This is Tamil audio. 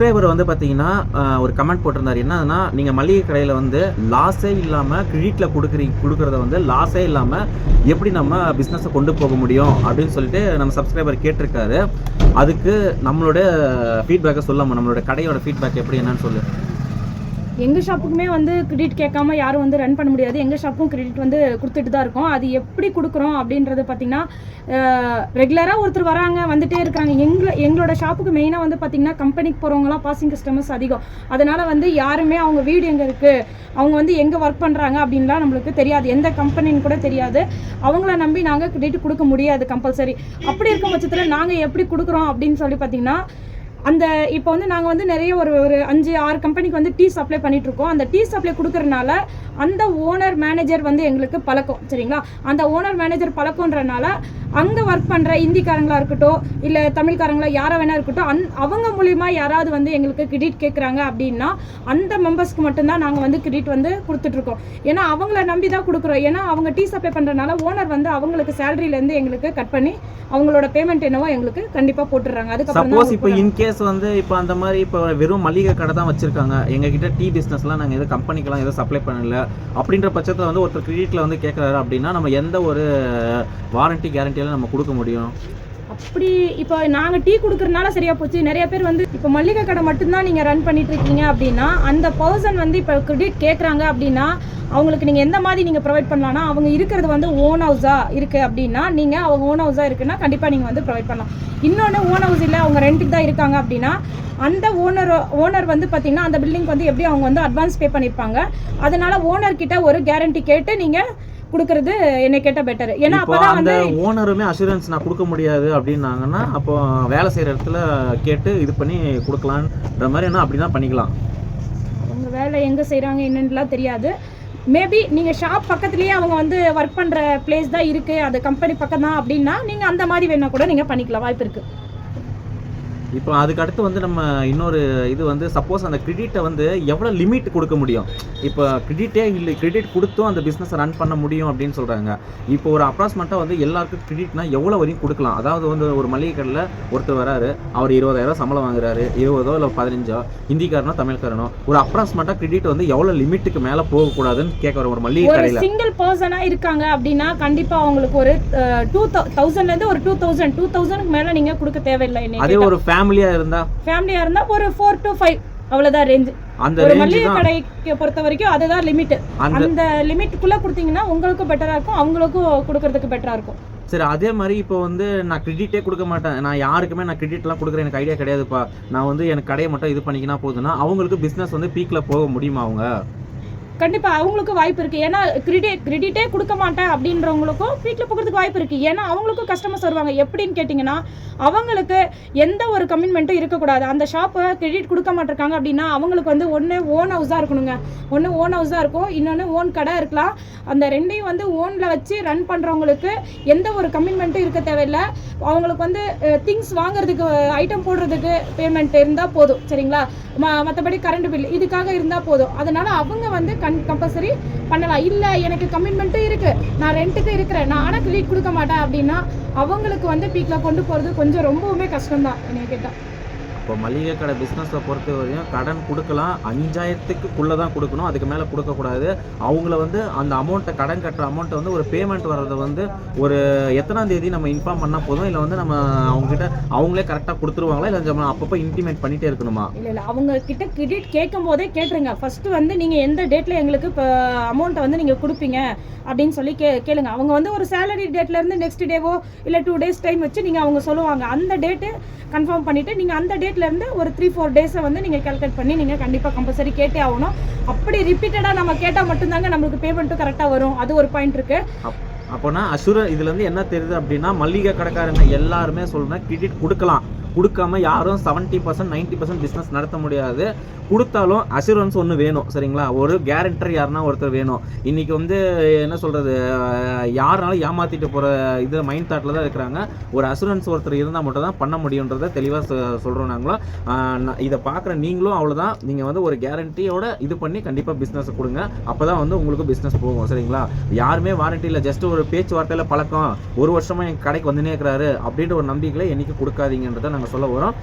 சப்ஸ்கிரைபர் வந்து பார்த்தீங்கன்னா, ஒரு கமெண்ட் போட்டிருந்தாரு. என்னதுன்னா, நீங்க மளிகை கடையில வந்து லாஸே இல்லாம கிரெடிட்ல குடுக்குறத வந்து லாஸே இல்லாம எப்படி நம்ம பிசினஸ கொண்டு போக முடியும்? அப்படின்னு சொல்லிட்டு நம்ம சப்ஸ்கிரைபர் கேட்டிருக்காரு. அதுக்கு நம்மளோட ஃபீட்பேக்க சொல்லாமா? நம்மளோட கடையோட ஃபீட்பேக் எப்படி என்னன்னு சொல்லு. எங்கள் ஷாப்புக்குமே வந்து கிரெடிட் கேட்காம யாரும் வந்து ரன் பண்ண முடியாது. எங்கள் ஷாப்புக்கும் கிரெடிட் வந்து கொடுத்துட்டு தான் இருக்கோம். அது எப்படி கொடுக்குறோம் அப்படின்றது பார்த்திங்கன்னா, ரெகுலராக ஒருத்தர் வராங்க, வந்துகிட்டே இருக்கிறாங்க. எங்களோட ஷாப்புக்கு மெயினாக வந்து பார்த்திங்கன்னா, கம்பெனிக்கு போகிறவங்களாம் பாசிங் கஸ்டமர்ஸ் அதிகம். அதனால் வந்து யாருமே அவங்க வீடு எங்கே இருக்குது, அவங்க வந்து எங்கே ஒர்க் பண்ணுறாங்க அப்படின்லாம் நம்மளுக்கு தெரியாது. எந்த கம்பெனின்னு கூட தெரியாது. அவங்கள நம்பி நாங்கள் கிரெடிட் கொடுக்க முடியாது கம்பல்சரி. அப்படி இருக்கும் பட்சத்தில் நாங்கள் எப்படி கொடுக்குறோம் அப்படின்னு சொல்லி பார்த்திங்கன்னா, அந்த இப்போ வந்து நாங்கள் வந்து நிறைய ஒரு 5-6 கம்பெனிக்கு வந்து டீ சப்ளை பண்ணிகிட்ருக்கோம். அந்த டீ சப்ளை கொடுக்குறதுனால அந்த ஓனர் மேனேஜர் வந்து எங்களுக்கு பழக்கம், சரிங்களா? அந்த ஓனர் மேனேஜர் பழக்கன்றனால அங்கே ஒர்க் பண்ணுற ஹிந்திக்காரங்களாக இருக்கட்டும், இல்லை தமிழ்காரங்களா யாராக வேணா இருக்கட்டும், அவங்க மூலிமா யாராவது வந்து எங்களுக்கு கிரெடிட் கேட்குறாங்க அப்படின்னா அந்த மெம்பர்ஸ்க்கு மட்டும்தான் நாங்கள் வந்து கிரெடிட் வந்து கொடுத்துட்ருக்கோம். ஏன்னா அவங்கள நம்பி தான் கொடுக்குறோம். ஏன்னா அவங்க டீ சப்ளை பண்ணுறதுனால ஓனர் வந்து அவங்களுக்கு சேலரியிலேருந்து எங்களுக்கு கட் பண்ணி அவங்களோட பேமெண்ட் என்னவோ எங்களுக்கு கண்டிப்பாக போட்டுடுறாங்க. அதுக்கப்புறம் இப்போ இன்கேஸ் வந்து இப்போ அந்த மாதிரி இப்போ வெறும் மளிகை கடை தான் வச்சிருக்காங்க, எங்ககிட்ட டீ பிஸ்னஸ்லாம் நாங்கள் எதுவும் கம்பெனிக்கெலாம் எதுவும் சப்ளை பண்ணல அப்படின்ற பட்சத்தில் வந்து ஒருத்தர் கிரெடிட்டில் வந்து கேட்குறாரு அப்படின்னா நம்ம எந்த ஒரு வாரண்டி கேரண்டியெல்லாம் நம்ம கொடுக்க முடியும்? அப்படி இப்போ நாங்கள் டீ கொடுக்குறதுனால சரியாக போச்சு. நிறைய பேர் வந்து இப்போ மளிகை கடை மட்டும்தான் நீங்கள் ரன் பண்ணிட்டு இருக்கீங்க அப்படின்னா அந்த பர்சன் வந்து இப்போ கிரெடிட் கேட்குறாங்க அப்படின்னா அவங்களுக்கு நீங்கள் எந்த மாதிரி நீங்கள் ப்ரொவைட் பண்ணலாம்னா, அவங்க இருக்கிறது வந்து ஓன் ஹவுஸாக இருக்குது அப்படின்னா நீங்கள் அவங்க ஓன் ஹவுஸாக இருக்குன்னா கண்டிப்பாக நீங்கள் வந்து ப்ரொவைட் பண்ணலாம். இன்னொன்று ஓன் ஹவுஸ் இல்லை, அவங்க ரெண்ட்டுக்கு தான் இருக்காங்க அப்படின்னா அந்த ஓனர் வந்து பார்த்திங்கன்னா அந்த பில்டிங் வந்து எப்படி அவங்க வந்து அட்வான்ஸ் பே பண்ணியிருப்பாங்க. அதனால் ஓனர்கிட்ட ஒரு கேரண்டி கேட்டு நீங்கள் கொடுக்கறது என்னை கேட்டால் பெட்டர். ஏன்னா அப்பதான் வந்து ஓனருமே அஷூரன்ஸ் நான் கொடுக்க முடியாது அப்படின்னாங்கன்னா அப்போ வேலை செய்கிற இடத்துல கேட்டு இது பண்ணி கொடுக்கலான்ற மாதிரி என்ன அப்படி தான் பண்ணிக்கலாம். அவங்க வேலை எங்கே செய்கிறாங்க என்னன்னுலாம் தெரியாது. மேபி நீங்கள் ஷாப் பக்கத்துலேயே அவங்க வந்து ஒர்க் பண்ணுற பிளேஸ் தான் இருக்குது, அது கம்பெனி பக்கம் தான் அப்படின்னா நீங்கள் அந்த மாதிரி வேணால் கூட நீங்கள் பண்ணிக்கலாம், வாய்ப்பு இருக்குது. இப்போ அதுக்கு அடுத்து வந்து நம்ம இன்னொரு இது வந்து சப்போஸ் அந்த கிரெடிட்டை வந்து எவ்வளோ லிமிட் கொடுக்க முடியும்? இப்போ கிரெடிட்டே இல்லை, கிரெடிட் கொடுத்தும் அந்த பிஸ்னஸை ரன் பண்ண முடியும் அப்படின்னு சொல்கிறாங்க. இப்போ ஒரு அப்ராக்சிமேட்டாக வந்து எல்லாருக்கும் கிரெடிட்னா எவ்வளோ வரையும் கொடுக்கலாம்? அதாவது வந்து ஒரு மளிகை கடையில் ஒருத்தர் வராரு, அவர் 20,000 சம்பளம் வாங்குறாரு, 20 இல்லை 15, ஹிந்திக்காரனோ தமிழ்காரனோ, ஒரு அப்ராக்சிமேட்டாக கிரெடிட் வந்து எவ்வளோ லிமிட்டுக்கு மேலே போகக்கூடாதுன்னு கேட்குற ஒரு மளிகை கடையில் சிங்கிள் பர்சனாக இருக்காங்க அப்படின்னா கண்டிப்பாக அவங்களுக்கு ஒரு 2,000 ஒரு 2,000 மேலே நீங்கள் கொடுக்க தேவையில்லை. அதே ஒரு ஃபேமிலியா இருந்தா ஒரு 4 to 5 அவ்வளவுதான் ரேஞ்ச். ஒரு மளிகை கடைக்கு பொறுத்த வரைக்கும் அதுதான் லிமிட். அந்த லிமிட்டுக்குள்ள கொடுத்தீங்கன்னா உங்களுக்கும் பெட்டரா இருக்கும், அவங்களுக்கும் கொடுக்கறதுக்கு பெட்டரா இருக்கும். சரி, அதே மாதிரி இப்போ வந்து நான் கிரெடிட்டே கொடுக்க மாட்டேன், நான் யாருக்குமே நான் கிரெடிட்லாம் கொடுக்குறேன், எனக்கு ஐடியா கிடையாதுப்பா, நான் வந்து எனக்கு கடையை மட்டும் இது பண்ணிக்கினா போதுன்னா அவங்களுக்கு பிஸ்னஸ் வந்து பீக்கில் போக முடியுமா? அவங்க கண்டிப்பாக அவங்களுக்கும் வாய்ப்பு இருக்குது. ஏன்னா கிரெடிட்டே கொடுக்க மாட்டேன் அப்படின்றவங்களுக்கும் வீட்டில் போகிறதுக்கு வாய்ப்பு இருக்குது. ஏன்னா அவங்களுக்கும் கஸ்டமர்ஸ் வருவாங்க. எப்படின்னு கேட்டிங்கன்னா அவங்களுக்கு எந்த ஒரு கமிட்மெண்ட்டும் இருக்கக்கூடாது. அந்த ஷாப்பை கிரெடிட் கொடுக்க மாட்டிருக்காங்க அப்படின்னா அவங்களுக்கு வந்து ஒன்று ஓன் ஹவுஸாக இருக்கணுங்க, ஒன்று ஓன் ஹவுஸாக இருக்கும், இன்னொன்று ஓன் கடை இருக்கலாம். அந்த ரெண்டையும் வந்து ஓனில் வச்சு ரன் பண்ணுறவங்களுக்கு எந்த ஒரு கமிட்மெண்ட்டும் இருக்க தேவையில்லை. அவங்களுக்கு வந்து திங்ஸ் வாங்குறதுக்கு, ஐட்டம் போடுறதுக்கு பேமெண்ட் இருந்தால் போதும், சரிங்களா? மற்றபடி கரண்ட் பில் இதுக்காக இருந்தால் போதும். அதனால் அவங்க வந்து கம்பல்சரி பண்ணலாம். இல்லை எனக்கு கமிட்மெண்ட்டும் இருக்குது, நான் ரெண்ட்டுக்கு இருக்கிறேன், நான் ஆனால் கிரெடிட் கொடுக்க மாட்டேன் அப்படின்னா அவங்களுக்கு வந்து பீக்கில் கொண்டு போகிறது கொஞ்சம் ரொம்பவுமே கஷ்டம்தான் என்னை கேட்டால். இப்போ மளிகை கடை பிஸ்னஸை பொறுத்த வரையும் கடன் கொடுக்கலாம், 5,000க்குள்ளே தான் கொடுக்கணும், அதுக்கு மேலே கொடுக்கக்கூடாது. அவங்கள வந்து அந்த அமௌண்ட்டை, கடன் கட்டுற அமௌண்ட்டை வந்து ஒரு பேமெண்ட் வர்றதை வந்து ஒரு எத்தனாம் தேதி நம்ம இன்ஃபார்ம் பண்ணால் போதும், இல்லை வந்து நம்ம அவங்ககிட்ட அவங்களே கரெக்டாக கொடுத்துருவாங்களா, இல்லை நம்ம அப்பப்போ இன்டிமேட் பண்ணிகிட்டே இருக்கணுமா? இல்லை அவங்க கிட்ட கிரெடிட் கேட்கும் போதே கேட்டுருங்க. ஃபஸ்ட்டு வந்து நீங்கள் எந்த டேட்டில் எங்களுக்கு இப்போ அமௌண்ட்டை வந்து நீங்கள் கொடுப்பீங்க அப்படின்னு சொல்லி கேளுங்க. அவங்க வந்து ஒரு சேலரி டேட்லேருந்து நெக்ஸ்ட் டேவோ இல்லை 2 days டைம் வச்சு நீங்கள் அவங்க சொல்லுவாங்க. அந்த டேட்டு கன்ஃபார்ம் பண்ணிவிட்டு நீங்கள் அந்த டேட்லேருந்து ஒரு 3-4 days வந்து நீங்கள் கால்குலேட் பண்ணி நீங்கள் கண்டிப்பாக கம்பல்சரி கேட்டே ஆகணும். அப்படி ரிப்பீட்டடாக நம்ம கேட்டால் மட்டும்தாங்க நம்மளுக்கு பேமெண்ட்டும் கரெக்டாக வரும். அது ஒரு பாயிண்ட் இருக்குது. அப்போனா இதுலேருந்து என்ன தெரியுது அப்படின்னா மளிகை கடைக்காரங்க எல்லாருமே சொல்கிறேன், கிரெடிட் கொடுக்காம யாரும் 70% 90% பிஸ்னஸ் நடத்த முடியாது. கொடுத்தாலும் அஷூரன்ஸ் ஒன்று வேணும், சரிங்களா? ஒரு கேரண்டர் யாருன்னா ஒருத்தர் வேணும். இன்றைக்கி வந்து என்ன சொல்கிறது, யாருனாலும் ஏமாற்றிட்டு போகிற இது மைண்ட் தாட்டில் தான் இருக்கிறாங்க. ஒரு அஷூரன்ஸ் ஒருத்தர் இருந்தால் மட்டும் தான் பண்ண முடியுன்றதை தெளிவாக சொல்கிறோம் நாங்களும். இதை பார்க்குற நீங்களும் அவ்வளோதான், நீங்கள் வந்து ஒரு கேரண்டியோட இது பண்ணி கண்டிப்பாக பிஸ்னஸை கொடுங்க. அப்போ தான் வந்து உங்களுக்கு பிஸ்னஸ் போகும், சரிங்களா? யாருமே வாரண்டி இல்லை, ஜஸ்ட் ஒரு பேச்சுவார்த்தையில் பழக்கம், 1 வருஷமாக எங்கள் கடைக்கு வந்துனே இருக்கிறாரு அப்படின்ற ஒரு நம்பிக்கையில் என்றைக்கு கொடுக்காதீங்கன்றதை நாங்கள் சொல்ல வரோம்.